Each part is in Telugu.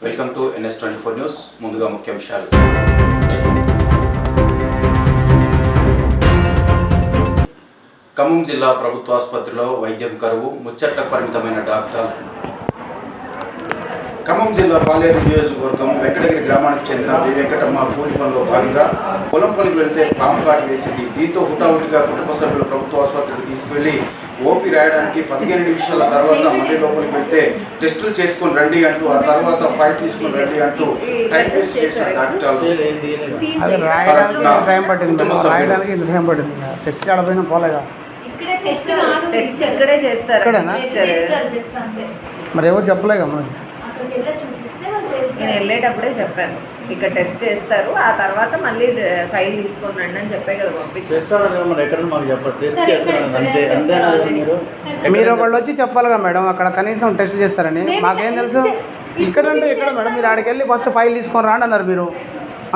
Welcome to NS24 news. ముందుగా ముఖ్యాంశాలు. ఖమ్మం జిల్లా ప్రభుత్వ ఆసుపత్రిలో వైద్యం కరువు, ముచ్చట్లకు పరిమితమైన డాక్టర్. ఖమ్మం జిల్లా పాలేరు నియోజకవర్గం వెంకటగిరి గ్రామానికి చెందిన వి వెంకటమ్మ కూలి పనిలో భాగంగా పొలం పనికి వెళ్తే పాము కాటు వేసింది. దీంతో హుటాహుటిగా కుటుంబ సభ్యులు ప్రభుత్వ ఆసుపత్రికి తీసుకువెళ్లి ఓపీ రాయడానికి 15 నిమిషాల తర్వాత మళ్ళీ లోపలికి వెళ్తే టెస్టులు చేసుకుని రండి అంటూ, ఆ తర్వాత ఫైల్ తీసుకుని రండి అంటూ టైం వేస్ట్ చేసిన డాక్టర్లు. మరి ఎవరు చెప్పలేక నేను వెళ్ళేటప్పుడే చెప్పాను, ఇక్కడ టెస్ట్ చేస్తారు, ఆ తర్వాత మళ్ళీ ఫైల్ తీసుకొని రండి అని చెప్పే కదా మీరు ఒకళ్ళు వచ్చి చెప్పాలిగా మేడం, అక్కడ కనీసం టెస్ట్ చేస్తారని. మాకేం తెలుసు? ఇక్కడ అంటే ఇక్కడ మేడం, మీరు ఆడికి వెళ్ళి ఫస్ట్ ఫైల్ తీసుకొని రాండి అన్నారు మీరు,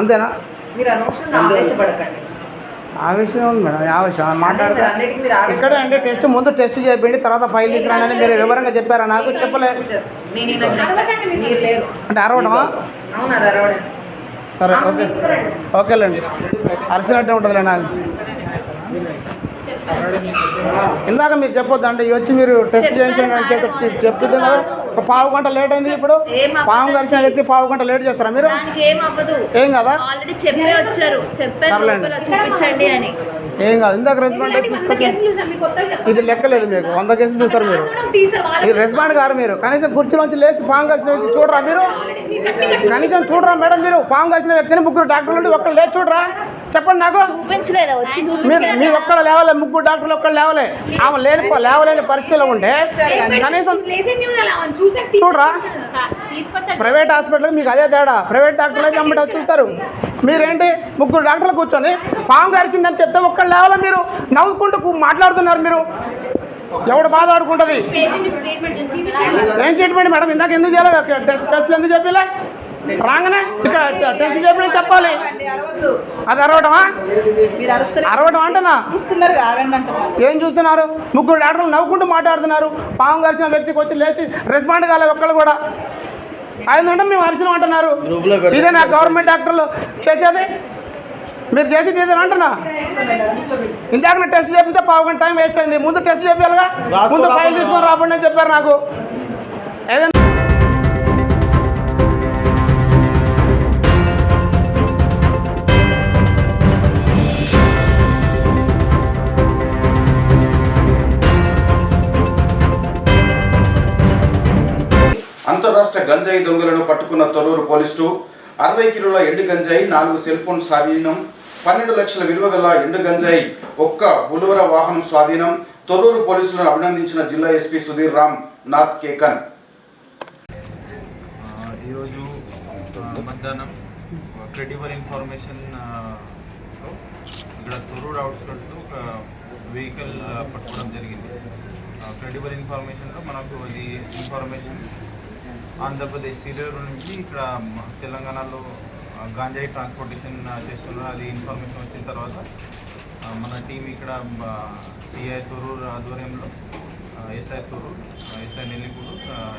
అంతేనా? మీరు అనవసరంగా ఆవేశపడకండి. ఆవేశం ఉంది మేడం, ఆవేశం మాట్లాడితే ఇక్కడే అంటే టెస్ట్ ముందు టెస్ట్ చేయండి, తర్వాత ఫైల్ తీసుకురానని మీరు వివరంగా చెప్పారా? నాకు చెప్పలేదు అంటే అరవడమా? సరే ఓకే ఓకేలేండి, అరిసినట్టే ఉంటుందిలే. నాకు ఇందాక మీరు చెప్పొద్దు అంటే వచ్చి మీరు టెస్ట్ చేయించండి అని చెప్పింది కదా. ఒక పావు గంట లేట్ అయింది. ఇప్పుడు పాము గరిచిన వ్యక్తి పావు గంట లేట్ చేస్తారా మీరు? ఏం కదా, ఏం కాదు. ఇందాక రెస్పాండ్ అయితే తీసుకొచ్చి ఇది లెక్కలేదు మీకు. 100 కేసులు చూస్తారు మీరు. ఇది రెస్పాండ్ గారు మీరు. కనీసం కుర్చీలోంచి లేచి పాము గరిచిన వ్యక్తి చూడరా మీరు? కనీసం చూడరా మేడం మీరు? పాము గరిచిన వ్యక్తిని 3 డాక్టర్లు ఉండి ఒక్కరు లేచి చూడరా? చెప్పండి నాకు. మీరు ఒక్కడ లేవలే, 3 డాక్టర్లు ఒక్కడ లేవలే. ఆమె లేవలేని పరిస్థితిలో ఉంటే కనీసం చూడరా? ప్రైవేట్ హాస్పిటల్ మీకు అదే తేడా. ప్రైవేట్ డాక్టర్లు అయితే అమ్మట చూస్తారు. మీరేంటి 3 డాక్టర్లు కూర్చొని పాము గరిచిందని చెప్తే ఒక్కళ్ళు లేవాలా? మీరు నవ్వుకుంటూ మాట్లాడుతున్నారు. మీరు ఎవడు బాధ ఆడుకుంటుంది? ఏం ట్రీట్మెంట్ మేడం? ఇందాక ఎందుకు చేయాలి? టెస్ట్లు ఎందుకు చెప్పలే? రాగానే ఇక్కడ టెస్ట్ చెప్పిన చెప్పాలి. అది అరవటమా? అరవటం అంటనా? ఏం చూస్తున్నారు? 3 డాక్టర్లు నవ్వుకుంటూ మాట్లాడుతున్నారు. పాము గరిచిన వ్యక్తికి వచ్చి లేచి రెస్పాండ్ కాలే ఒక్కళ్ళు కూడా. అయిందంటే మేము అరిసినాం అంటున్నారు. ఇదే నా గవర్నమెంట్ డాక్టర్లు చేసేది? మీరు చేసేది ఏదైనా అంటున్నా? ఇందాక టెస్ట్ చేపితే పావు గంట టైం వేస్ట్ అయింది. ముందు టెస్ట్ చేయాలిగా, ముందు ఫైల్ తీసుకొని రాబడి అని చెప్పారు నాకు. ఏదైనా అంతర్రాష్ట్ర గంజాయి దొంగలను పట్టుకున్న తొర్రూరు పోలీసులు 60 కిలోల ఎండు గంజాయి, 4 సెల్ ఫోన్ స్వాధీనం, 12 లక్షల విలువ గల ఎండు గంజాయి, 1 బులోరా వాహనం స్వాధీనం. తొర్రూరు పోలీసులను అభినందించిన జిల్లా ఎస్పీ సుధీర్ రామ్ నాథ్ కేకన్. ఈరోజు మధ్యాహ్నం క్రెడిబుల్ ఇన్ఫర్మేషన్ ఇక్కడ తొర్రూరు అవుట్స్కట్స్లో ఒక వెహికల్ పట్టుకోవడం జరిగింది. క్రెడిబుల్ ఇన్ఫర్మేషన్లో మనకు అది ఇన్ఫర్మేషన్ ఆంధ్రప్రదేశ్ సీలేరు నుంచి ఇక్కడ తెలంగాణలో గాంజాయి ట్రాన్స్పోర్టేషన్ చేస్తున్నారు. అది ఇన్ఫర్మేషన్ వచ్చిన తర్వాత మన టీం ఇక్కడ సిఐ తొర్రూరు ఆధ్వర్యంలో ఎస్ఐ తొర్రూరు, ఎస్ఐ నెల్లిపూడు,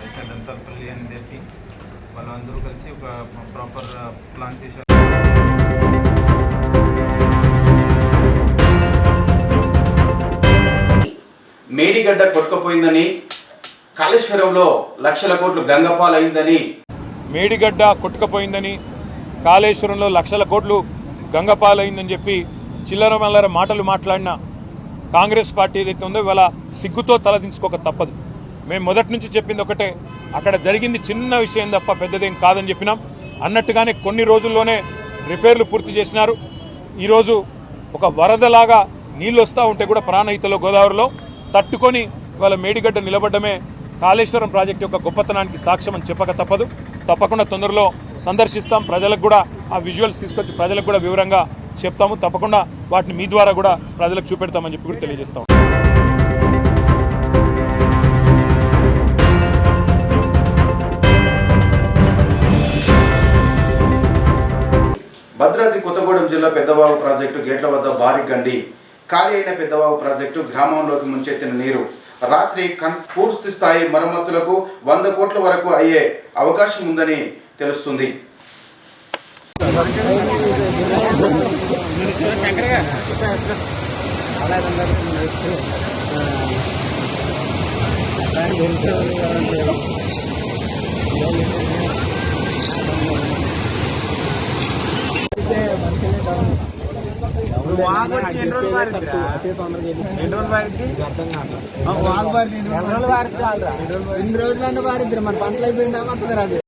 ఎస్ఐ దంతర్పల్లి అని చెప్పి వాళ్ళందరూ కలిసి ఒక ప్రాపర్ ప్లాన్ చేశారు. మేడిగడ్డ కొట్టుకుపోయిందని, కాళేశ్వరంలో లక్షల కోట్లు గంగపాలైందని. మేడిగడ్డ కొట్టుకుపోయిందని, కాళేశ్వరంలో లక్షల కోట్లు గంగపాలైందని చెప్పి చిల్లర మల్లర మాటలు మాట్లాడిన కాంగ్రెస్ పార్టీ ఏదైతే ఉందో ఇవాళ సిగ్గుతో తలదించుకోక తప్పదు. మేము మొదటి నుంచి చెప్పింది ఒకటే, అక్కడ జరిగింది చిన్న విషయం తప్ప పెద్దదేం కాదని చెప్పినాం. అన్నట్టుగానే కొన్ని రోజుల్లోనే రిపేర్లు పూర్తి చేసినారు. ఈరోజు ఒక వరదలాగా నీళ్ళు వస్తూ ఉంటే కూడా ప్రాణహితలో గోదావరిలో తట్టుకొని ఇవాళ మేడిగడ్డ నిలబడ్డమే కాళేశ్వరం ప్రాజెక్టు యొక్క గొప్పతనానికి సాక్ష్యం అని చెప్పక తప్పదు. తప్పకుండా తొందరలో సందర్శిస్తాం. ప్రజలకు కూడా ఆ విజువల్స్ తీసుకొచ్చి ప్రజలకు కూడా వివరంగా చెప్తాము. తప్పకుండా వాటిని మీ ద్వారా కూడా ప్రజలకు చూపెడతామని చెప్పి కూడా తెలియజేస్తాం. భద్రాద్రి కొత్తగూడెం జిల్లా పెద్దవాగు ప్రాజెక్టు గేట్ల వద్ద భారీ గండి. ఖాళీ అయిన పెద్దవాగు ప్రాజెక్టు గ్రామంలోకి ముంచెత్తిన నీరు. రాత్రి పూర్తి స్థాయి మరమ్మతులకు 100 కోట్ల వరకు అయ్యే అవకాశం ఉందని తెలుస్తుంది. ఎన్ని రోజులన్నా వారిద్దరు మన పంటలు అయిపోయిందా